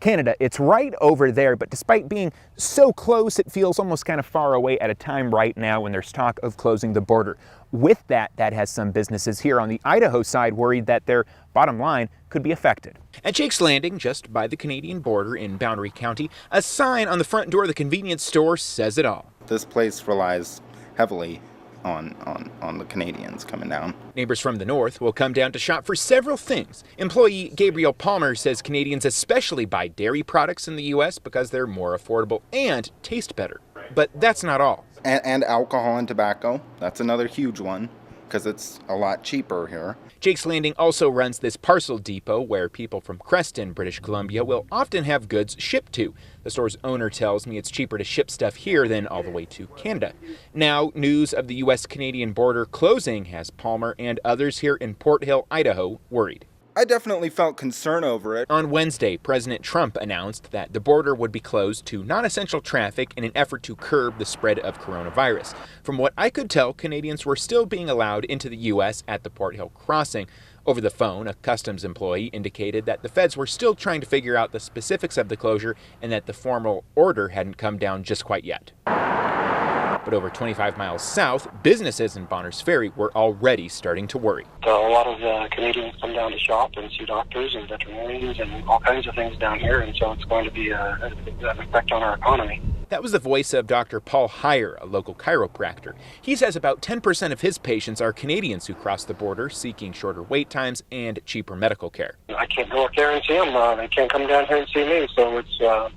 Canada. It's right over there, but despite being so close, it feels almost kind of far away at a time right now when there's talk of closing the border. With that has some businesses here on the Idaho side worried that their bottom line could be affected. At Jake's Landing, just by the Canadian border in Bonners County, a sign on the front door of the convenience store says it all. This place relies heavily on the Canadians coming down. Neighbors from the north will come down to shop for several things. Employee Gabriel Palmer says Canadians especially buy dairy products in the U.S. because they're more affordable and taste better. But that's not all. And alcohol and tobacco, that's another huge one, because it's a lot cheaper here. Jake's Landing also runs this parcel depot where people from Creston, British Columbia, will often have goods shipped to. The store's owner tells me it's cheaper to ship stuff here than all the way to Canada. Now, news of the U.S.-Canadian border closing has Palmer and others here in Port Hill, Idaho, worried. I definitely felt concern over it. On Wednesday, President Trump announced that the border would be closed to non-essential traffic in an effort to curb the spread of coronavirus. From what I could tell, Canadians were still being allowed into the U.S. at the Port Hill crossing. Over the phone, a customs employee indicated that the feds were still trying to figure out the specifics of the closure and that the formal order hadn't come down just quite yet. But over 25 miles south, businesses in Bonners Ferry were already starting to worry. A lot of Canadians come down to shop and see doctors and veterinarians and all kinds of things down here, and so it's going to be an effect on our economy. That was the voice of Dr. Paul Heyer, a local chiropractor. He says about 10% of his patients are Canadians who cross the border seeking shorter wait times and cheaper medical care. I can't go up there and see them. They can't come down here and see me, so it's a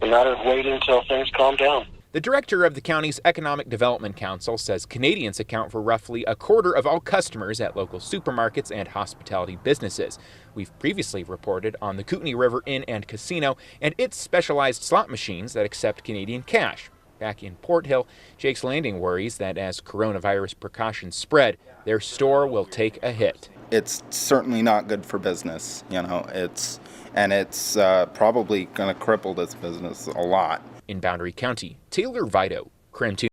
matter of waiting until things calm down. The director of the county's Economic Development Council says Canadians account for roughly a quarter of all customers at local supermarkets and hospitality businesses. We've previously reported on the Kootenai River Inn and Casino and its specialized slot machines that accept Canadian cash. Back in Port Hill, Jake's Landing worries that as coronavirus precautions spread, their store will take a hit. It's certainly not good for business, it's probably going to cripple this business a lot. In Boundary County, Taylor Vito, KREM 2.